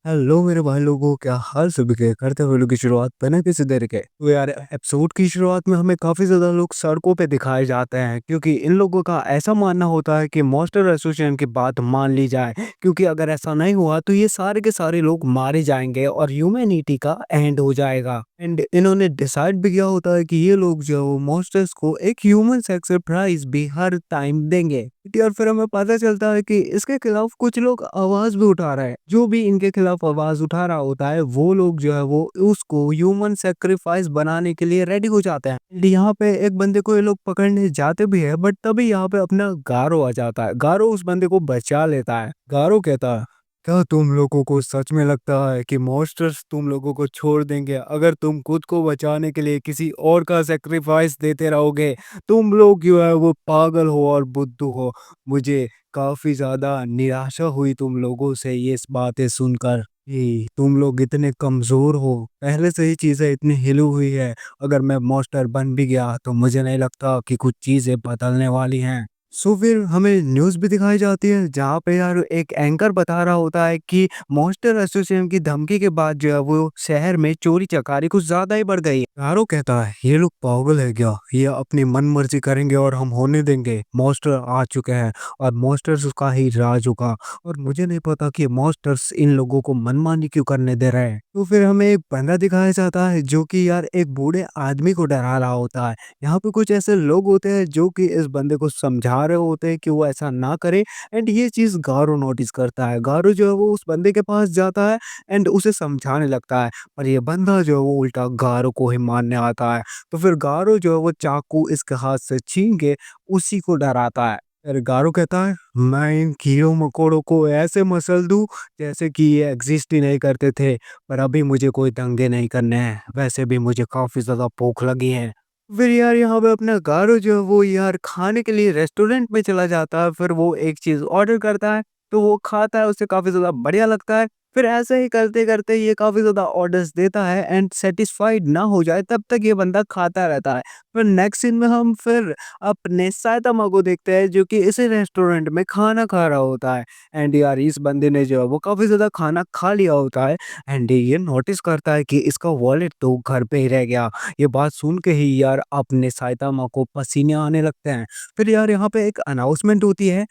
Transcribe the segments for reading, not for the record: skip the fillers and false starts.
Hello मेरे भाई लोगों, क्या हाल सभी के। करते हुए लोग की शुरुआत बिना किसी देर के। तो यार एपिसोड की शुरुआत में हमें काफी ज्यादा लोग सड़कों पे दिखाए जाते हैं, क्योंकि इन लोगों का ऐसा मानना होता है कि मॉन्स्टर एसोसिएशन की बात मान ली जाए, क्योंकि अगर ऐसा नहीं हुआ तो ये सारे के सारे लोग मारे जाएंगे और ह्यूमैनिटी का एंड हो जाएगा। एंड इन्होंने डिसाइड भी किया होता है कि ये लोग जो है वो मॉन्स्टर्स को एक ह्यूमन सेक्रीफाइस भी हर टाइम देंगे। और फिर हमें पता चलता है कि इसके खिलाफ कुछ लोग आवाज भी उठा रहे हैं। जो भी इनके खिलाफ आवाज उठा रहा होता है वो लोग जो है वो उसको ह्यूमन सेक्रीफाइस बनाने के लिए रेडी हो जाते हैं। And यहाँ पे एक बंदे को ये लोग पकड़ने जाते भी है, बट तभी यहाँ पे अपना गारो आ जाता है। गारो उस बंदे को बचा लेता है। गारो कहता है, क्या तुम लोगों को सच में लगता है कि मॉन्स्टर्स तुम लोगों को छोड़ देंगे अगर तुम खुद को बचाने के लिए किसी और का सेक्रीफाइस देते रहोगे? तुम लोग जो है वो पागल हो और बुद्धू हो। मुझे काफ़ी ज़्यादा निराशा हुई तुम लोगों से ये बातें सुनकर कि तुम लोग इतने कमज़ोर हो। पहले से ही चीज़ें इतनी हिली हुई है। अगर मैं मॉन्स्टर बन भी गया तो मुझे नहीं लगता कि कुछ चीज़ें बदलने वाली हैं। सो फिर हमें न्यूज़ भी दिखाई जाती है, जहाँ पे यार एक एंकर बता रहा होता है कि मॉन्स्टर एसोसिएशन की धमकी के बाद जो है वो शहर में चोरी चकारी कुछ ज़्यादा ही बढ़ गई है। गारो कहता है, ये लोग पागल है क्या? ये अपनी मन मर्जी करेंगे और हम होने देंगे? मॉन्स्टर आ चुके हैं और मॉन्स्टर्स का ही राज होगा, और मुझे नहीं पता कि मॉन्स्टर्स इन लोगों को मनमानी क्यों करने दे रहे हैं। तो फिर हमें एक बंदा दिखाया जाता है जो कि यार एक बूढ़े आदमी को डरा रहा होता है। यहाँ पे कुछ ऐसे लोग होते हैं जो कि इस बंदे को समझा रहे होते हैं कि वो ऐसा ना करे। एंड ये चीज़ गारो नोटिस करता है। गारो जो है वो उस बंदे के पास जाता है एंड उसे समझाने लगता है, पर ये बंदा जो है वो उल्टा गारो को ही मारने आता है। तो फिर गारो जो है वो चाकू इसके हाथ से छीन के उसी को डराता है। फिर गारो कहता है, मैं इन कीड़ों मकोड़ों को ऐसे मसल दूं जैसे कि ये एग्जिस्ट ही नहीं करते थे। पर अभी मुझे कोई दंगे नहीं करने हैं, वैसे भी मुझे काफी ज्यादा भूख लगी है। फिर यार यहाँ पे अपना गारो जो है वो यार खाने के लिए रेस्टोरेंट में चला जाता है। फिर वो एक चीज़ ऑर्डर करता है, तो वो खाता है, उसे काफ़ी ज़्यादा बढ़िया लगता है। फिर ऐसे ही करते-करते ये काफ़ी ज़्यादा ऑर्डर्स देता है एंड सैटिस्फाइड ना हो जाए तब तक ये बंदा खाता रहता है। फिर नेक्स्ट सीन में हम फिर अपने साइतामा को देखते हैं, जो कि इसी रेस्टोरेंट में खाना खा रहा होता है। एंड यार इस बंदे ने जो है वो काफ़ी ज़्यादा खाना खा लिया होता है। एंड ये नोटिस करता है कि इसका वॉलेट तो घर पे ही रह गया। ये बात सुन के ही यार अपने साइतामा को पसीने आने लगते हैं। फिर यार यहाँ पे एक अनाउंसमेंट होती है,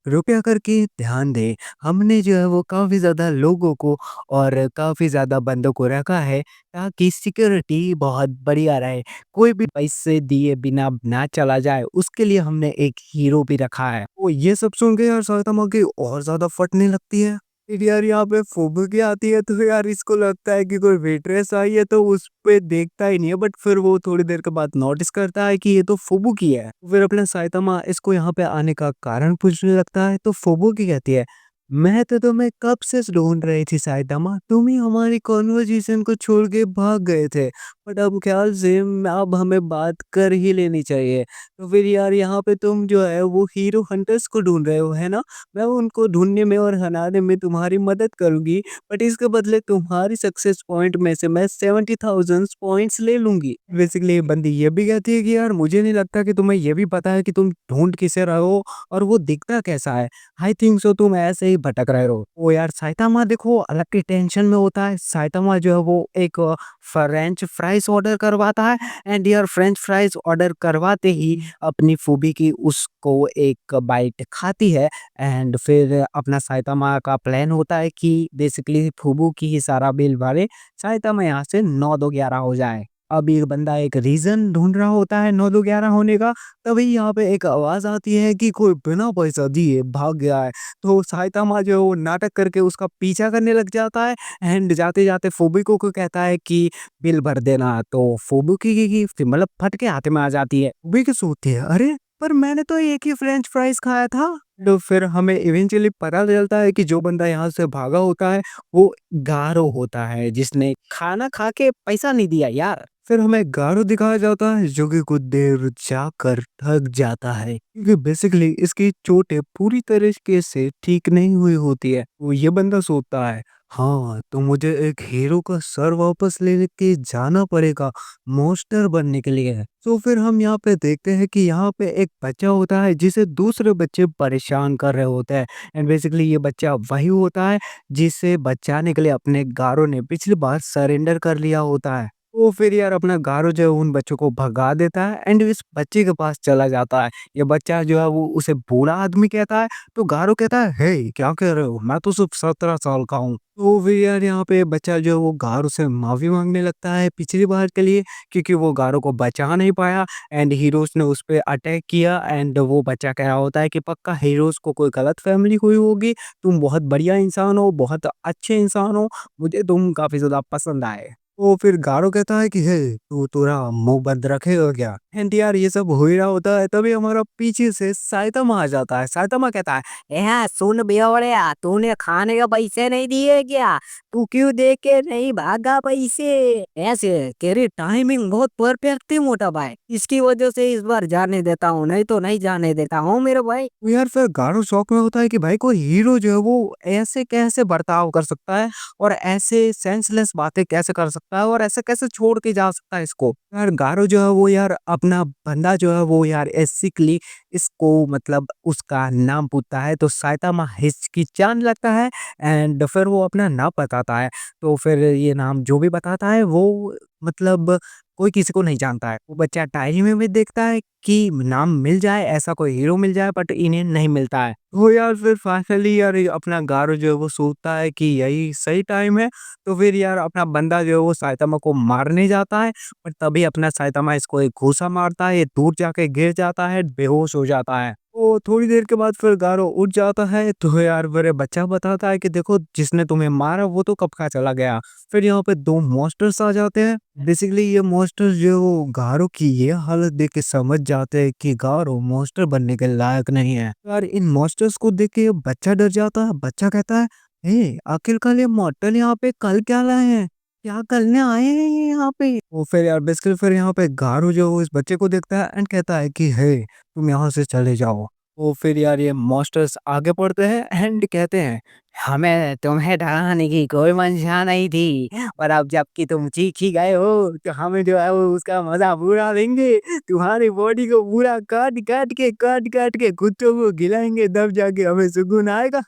कृपया करके ध्यान दें, हमने जो है वो काफ़ी ज़्यादा लोगों को और काफ़ी ज़्यादा बंदों को रखा है ताकि सिक्योरिटी बहुत बढ़िया रहे। कोई भी पैसे दिए बिना ना चला जाए, उसके लिए हमने एक हीरो भी रखा है। तो ये सब सुन के यार साइतामा की और ज़्यादा फटने लगती है। फिर यार यहाँ पे फुबुकी आती है, तो यार इसको लगता है कि कोई वेट्रेस आई है, तो उस पे देखता ही नहीं है। बट फिर वो थोड़ी देर के बाद नोटिस करता है कि ये तो फुबुकी है। फिर अपने साइतामा इसको यहाँ पे आने का कारण पूछने लगता है, तो फुबुकी कहती है, मैं तो तुम्हें कब से ढूंढ रही थी साइतामा, तुम ही हमारी कॉन्वर्जेशन को छोड़ के भाग गए थे। बट अब ख्याल से अब हमें बात कर ही लेनी चाहिए। तो फिर यार यहाँ पे तुम जो है वो हीरो हंटर्स को ढूंढ रहे हो, है ना? मैं उनको ढूँढने में और हराने में तुम्हारी मदद करूँगी, बट इसके बदले तुम्हारी सक्सेस पॉइंट में से मैं 70,000 पॉइंट्स ले लूँगी। बेसिकली ये बंदी ये भी कहती है कि यार मुझे नहीं लगता कि तुम्हें ये भी पता है कि तुम ढूँढ किसे रहे हो और वो दिखता कैसा है। आई थिंक सो तुम ऐसे ही भटक रहे हो। वो यार साइतामा देखो अलग ही टेंशन में होता है। साइतामा जो है वो एक फ्रेंच फ्राइज़ ऑर्डर करवाता है। एंड यार फ्रेंच फ्राइज़ ऑर्डर करवाते ही अपनी फूबी की उसको एक बाइट खाती है। एंड फिर अपना साइतामा का प्लान होता है कि बेसिकली फूबू की ही सारा बिल भरे, साइतामा यहाँ से 9-2-11 हो जाए। अब ये बंदा एक रीज़न ढूँढ रहा होता है 9-2-11 होने का, तभी यहाँ पे एक आवाज़ आती है कि कोई बिना पैसा दिए भाग गया है। तो साइतामा जो है वो नाटक करके उसका पीछा करने लग जाता है। एंड जाते-जाते फुबिको को कहता है कि बिल भर देना। तो फुबुकी की मतलब फट के हाथ में आ जाती है। फुबुकी सोचती है, अरे! पर मैंने तो एक ही फ्रेंच फ्राइज़ खाया था। तो फिर हमें इवेंचुअली पता चलता है कि जो बंदा यहाँ से भागा होता है वो गारो होता है, जिसने खाना खा के पैसा नहीं दिया यार। फिर हमें गारो दिखाया जाता है जो कि कुछ देर जाकर थक जाता है, क्योंकि बेसिकली इसकी चोटें पूरी तरीके से ठीक नहीं हुई होती है। वो ये बंदा सोचता है, हाँ, तो मुझे एक हीरो का सर वापस लेके जाना पड़ेगा मॉन्स्टर बनने के लिए। तो फिर हम यहाँ पे देखते हैं कि यहाँ पे एक बच्चा होता है जिसे दूसरे बच्चे परेशान कर रहे होते हैं एंड बेसिकली ये बच्चा वही होता है जिसे बचाने के लिए अपने गारों ने पिछली बार सरेंडर कर लिया होता है। तो फिर यार अपना गारो जो है उन बच्चों को भगा देता है एंड इस बच्चे के पास चला जाता है। ये बच्चा जो है वो उसे बूढ़ा आदमी कहता है, तो गारो कहता है, "हे! क्या कह रहे हो? मैं तो सिर्फ 17 साल का हूँ।" तो फिर यार यहाँ पे बच्चा जो है वो गारो से माफ़ी माँगने लगता है पिछली बार के लिए, क्योंकि वो गारो को बचा नहीं पाया एंड हीरोज़ ने उस पे अटैक किया एंड वो बच्चा कह रहा होता है कि पक्का हीरोज़ को कोई गलतफ़हमी हुई होगी, तुम बहुत बढ़िया इंसान हो, बहुत अच्छे इंसान हो, मुझे तुम काफ़ी ज़्यादा पसंद आए। तो फिर गारो कहता है कि हे तू थोड़ा मुँह बंद रखेगा क्या? एंड यार ये सब हो ही रहा होता है तभी हमारा पीछे से साइतामा आ जाता है। साइतामा कहता है, ए सुन बेवड़िया, तूने खाने के पैसे नहीं दिए क्या? तू क्यों दे के नहीं भागा पैसे? ऐसे तेरी टाइमिंग बहुत परफेक्ट थी मोटा भाई, इसकी वजह से इस बार जाने देता हूँ, नहीं तो नहीं जाने देता हूँ मेरे भाई। तो यार फिर गारो शॉक में होता है कि भाई कोई हीरो जो है वो ऐसे कैसे बर्ताव कर सकता है और ऐसे सेंसलेस बातें कैसे कर सकता है और ऐसे कैसे छोड़ के जा सकता है इसको। यार गारो जो है वो यार अपना बंदा जो है वो यार बेसिकली इसको मतलब उसका नाम पूछता है तो साइतामा हिचकिचाने लगता है एंड फिर वो अपना नाम बताता है। तो फिर ये नाम जो भी बताता है वो मतलब कोई किसी को नहीं जानता है। वो बच्चा डायरी में भी देखता है कि नाम मिल जाए, ऐसा कोई हीरो मिल जाए, बट इन्हें नहीं मिलता है। तो यार फिर फाइनली यार ये अपना गारो जो है वो सोचता है कि यही सही टाइम है, तो फिर यार अपना बंदा जो है वो साइतामा को मारने जाता है, पर तभी अपना साइतामा इसको एक घूसा मारता है, ये दूर जाके गिर जाता है, बेहोश हो जाता है। तो थोड़ी देर के बाद फिर गारो उठ जाता है, तो यार मेरे बच्चा बताता है कि देखो जिसने तुम्हें मारा वो तो कब का चला गया। फिर यहाँ पे 2 मॉन्स्टर्स आ जाते हैं। बेसिकली ये मॉन्स्टर्स जो है वो गारो की ये हालत देख के समझ जाते हैं कि गारो मॉन्स्टर बनने के लायक नहीं है। यार इन मॉन्स्टर्स को देख के ये बच्चा डर जाता है। बच्चा कहता है, आखिरकार ये मॉर्टल यहाँ पे कल क्या लाए हैं? क्या करने आए हैं ये यहाँ पे? वो फिर यार बेसिकली फिर यहाँ पे गारो जो है वो इस बच्चे को देखता है एंड कहता है कि हे तुम यहाँ से चले जाओ। तो फिर यार ये मॉन्स्टर्स आगे बढ़ते हैं एंड कहते हैं, हमें तुम्हें डराने की कोई मंशा नहीं थी, पर अब जबकि तुम चीख ही गए हो तो हम जो है वो उसका मजा पूरा लेंगे। तुम्हारी बॉडी को पूरा काट के कुत्तों को खिलाएंगे, तब जाके हमें सुकून आएगा।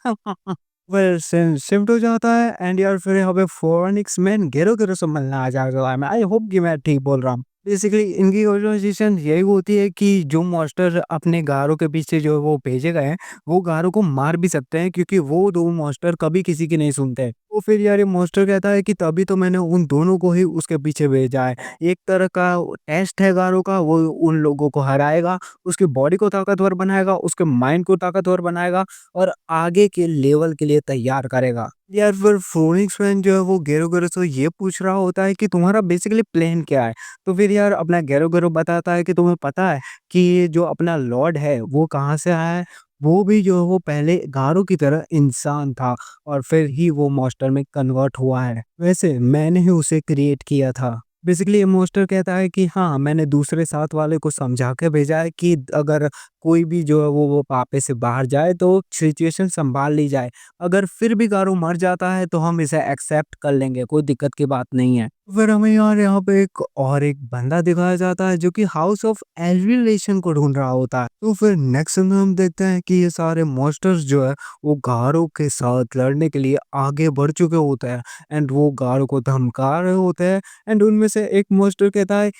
वेल शिफ्ट हो जाता है एंड यार फिर यहाँ पे फोरेनिक्स मैन गेरो गेरो से मिलना आ जाएगा। मैं आई होप कि मैं ठीक बोल रहा हूँ। बेसिकली इनकी ऑर्गेनाइजेशन यही होती है कि जो मॉन्स्टर अपने गारों के पीछे जो वो भेजे गए हैं, वो गारों को मार भी सकते हैं क्योंकि वो 2 मॉन्स्टर कभी किसी की नहीं सुनते। तो फिर यार ये मॉन्स्टर कहता है कि तभी तो मैंने उन दोनों को ही उसके पीछे भेजा है। एक तरह का टेस्ट है गारों का, वो उन लोगों को हराएगा, उसकी बॉडी को ताकतवर बनाएगा, उसके माइंड को ताकतवर बनाएगा और आगे के लेवल के लिए तैयार करेगा। यार फिर फोनिक्स मैन जो है वो गेरो-गेरो से ये पूछ रहा होता है कि तुम्हारा बेसिकली प्लान क्या है? तो फिर यार अपना गेरो-गेरो बताता है कि तुम्हें पता है कि ये जो अपना लॉर्ड है वो कहाँ से आया है? वो भी जो है वो पहले गारो की तरह इंसान था और फिर ही वो मॉन्स्टर में कन्वर्ट हुआ है। वैसे मैंने ही उसे क्रिएट किया था। बेसिकली ये मॉन्स्टर कहता है कि हाँ, मैंने दूसरे साथ वाले को समझा के भेजा है कि अगर कोई भी जो है वो पापे से बाहर जाए तो सिचुएशन सँभाल ली जाए। अगर फिर भी गारो मर जाता है तो हम इसे एक्सेप्ट कर लेंगे, कोई दिक्कत की बात नहीं है। फिर हमें यार यहाँ पे एक बंदा दिखाया जाता है जो कि हाउस ऑफ एलिमिनेशन को ढूँढ रहा होता है। तो फिर नेक्स्ट में हम देखते हैं कि ये सारे मॉन्स्टर्स जो है वो गारो के साथ लड़ने के लिए आगे बढ़ चुके होते हैं एंड वो गारो को धमका रहे होते हैं एंड उनमें से एक मॉन्स्टर कहता है,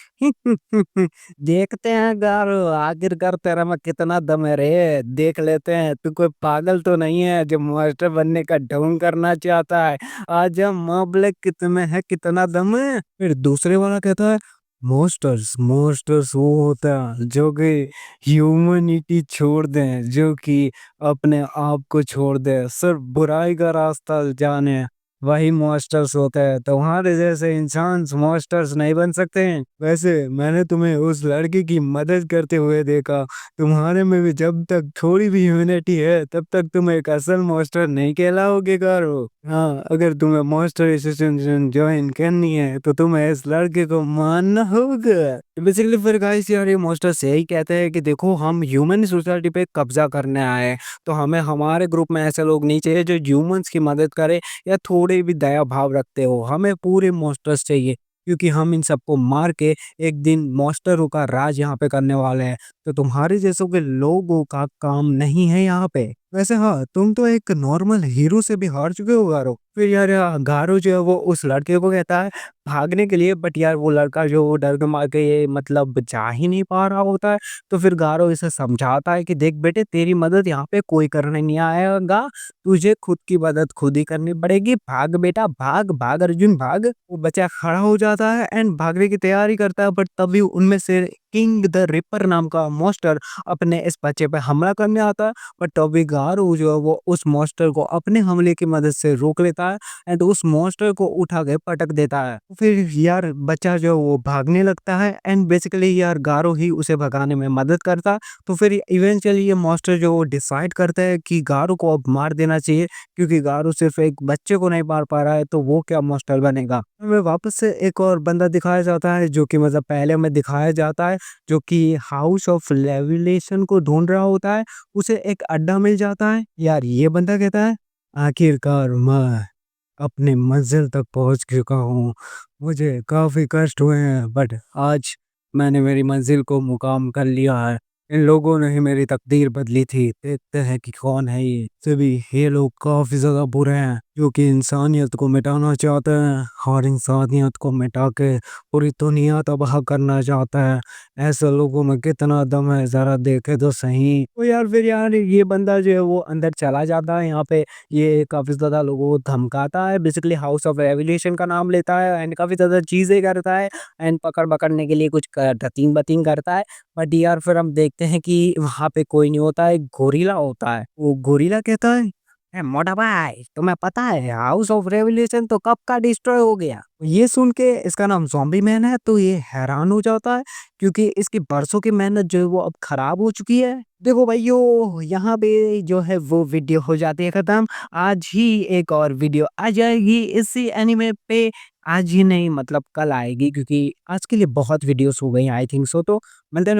देखते हैं गारो आखिरकार तेरा में कितना दम है रे, देख लेते हैं तू कोई पागल तो नहीं है जो मास्टर बनने का ढोंग करना चाहता है। आजा मबलक कितने है, कितना दम है। फिर दूसरे वाला कहता है, मॉन्स्टर्स मॉन्स्टर्स वो होता है जो कि ह्यूमैनिटी छोड़ दें, जो कि अपने आप को छोड़ दे, सिर्फ बुराई का रास्ता जाने, वही मॉन्स्टर्स होते हैं। तुम्हारे जैसे इंसान मॉन्स्टर्स नहीं बन सकते हैं। वैसे मैंने तुम्हें उस लड़की की मदद करते हुए देखा, तुम्हारे में भी जब तक थोड़ी भी ह्यूमैनिटी है तब तक तुम एक असल मॉन्स्टर नहीं कहलाओगे गारो। हाँ, अगर तुम्हें मॉन्स्टर एसोसिएशन ज्वाइन करनी है तो तुम्हें इस लड़के को मानना होगा। बेसिकली फिर गाइस यार ये मॉन्स्टर्स यही कहते हैं कि देखो हम ह्यूमन सोसाइटी पे कब्जा करने आए हैं, तो हमें हमारे ग्रुप में ऐसे लोग नहीं चाहिए जो ह्यूमंस की मदद करे या थोड़ी थोड़े भी दया भाव रखते हो, हमें पूरे मॉन्स्टर्स चाहिए क्योंकि हम इन सबको मार के एक दिन मॉन्स्टरों का राज यहाँ पे करने वाले हैं। तो तुम्हारे जैसों के लोगों का काम नहीं है यहाँ पे। वैसे हाँ, तुम तो एक नॉर्मल हीरो से भी हार चुके हो गारो। फिर यार गारो जो है वो उस लड़के को कहता है भागने के लिए, बट यार वो लड़का जो वो डर के मार के ये मतलब जा ही नहीं पा रहा होता है। तो फिर गारो इसे समझाता है कि देख बेटे, तेरी मदद यहाँ पे कोई करने नहीं आएगा, तुझे खुद की मदद खुद ही करनी पड़ेगी। भाग बेटा भाग, भाग अर्जुन भाग। वो बच्चा खड़ा हो जाता है एंड भागने की तैयारी करता है, बट तभी उनमें से किंग द रिपर नाम का मॉन्स्टर अपने इस बच्चे पे हमला करने आता है। बट तभी गारो जो है वो उस मॉन्स्टर को अपने हमले की मदद से रोक लेता है एंड उस मॉन्स्टर को उठा के पटक देता है। फिर यार बच्चा जो है वो भागने लगता है एंड बेसिकली यार गारो ही उसे भगाने में मदद करता है। तो फिर इवेंचुअली ये मॉन्स्टर जो वो डिसाइड करता है कि गारो को अब मार देना चाहिए, क्योंकि गारो सिर्फ एक बच्चे को नहीं मार पा रहा है तो वो क्या मॉन्स्टर बनेगा। हमें वापस से एक और बंदा दिखाया जाता है जो कि मतलब पहले हमें दिखाया जाता है, जो कि हाउस ऑफ लेविलेशन को ढूंढ रहा होता है। उसे एक अड्डा मिल जाता है। यार ये बंदा कहता है आखिरकार मैं अपनी मंजिल तक पहुंच चुका हूँ, मुझे काफी कष्ट हुए हैं, बट आज मैंने मेरी मंजिल को मुकाम कर लिया है। इन लोगों ने ही मेरी तकदीर बदली थी। देखते हैं कि कौन है ये सभी। ये लोग काफी ज्यादा बुरे हैं जो कि इंसानियत को मिटाना चाहते हैं और इंसानियत को मिटा के पूरी दुनिया तबाह करना चाहता है। ऐसे लोगों में कितना दम है जरा देखे तो सही। तो यार फिर यार ये बंदा जो है वो अंदर चला जाता है। यहाँ पे ये काफी ज्यादा लोगों को धमकाता है, बेसिकली हाउस ऑफ रेवोल्यूशन का नाम लेता है एंड काफी ज्यादा चीजें करता है एंड पकड़ने के लिए कुछ धतींग बतींग करता है। बट यार फिर हम देखते हैं कि वहां पे कोई नहीं होता है, एक गोरिल्ला होता है। वो गोरिल्ला कहता है मोटा भाई, तुम्हें पता है हाउस ऑफ रेवोल्यूशन तो कब का डिस्ट्रॉय हो गया। ये सुन के इसका नाम ज़ॉम्बी मैन है तो ये हैरान हो जाता है, क्योंकि इसकी बरसों की मेहनत जो है वो अब खराब हो चुकी है। देखो भाइयों, यहाँ पे जो है वो वीडियो हो जाती है खत्म। आज ही एक और वीडियो आ जाएगी इसी एनिमे पे। आज ही नहीं मतलब कल आएगी, क्योंकि आज के लिए बहुत वीडियोस हो गई आई थिंक सो। तो मिलते हैं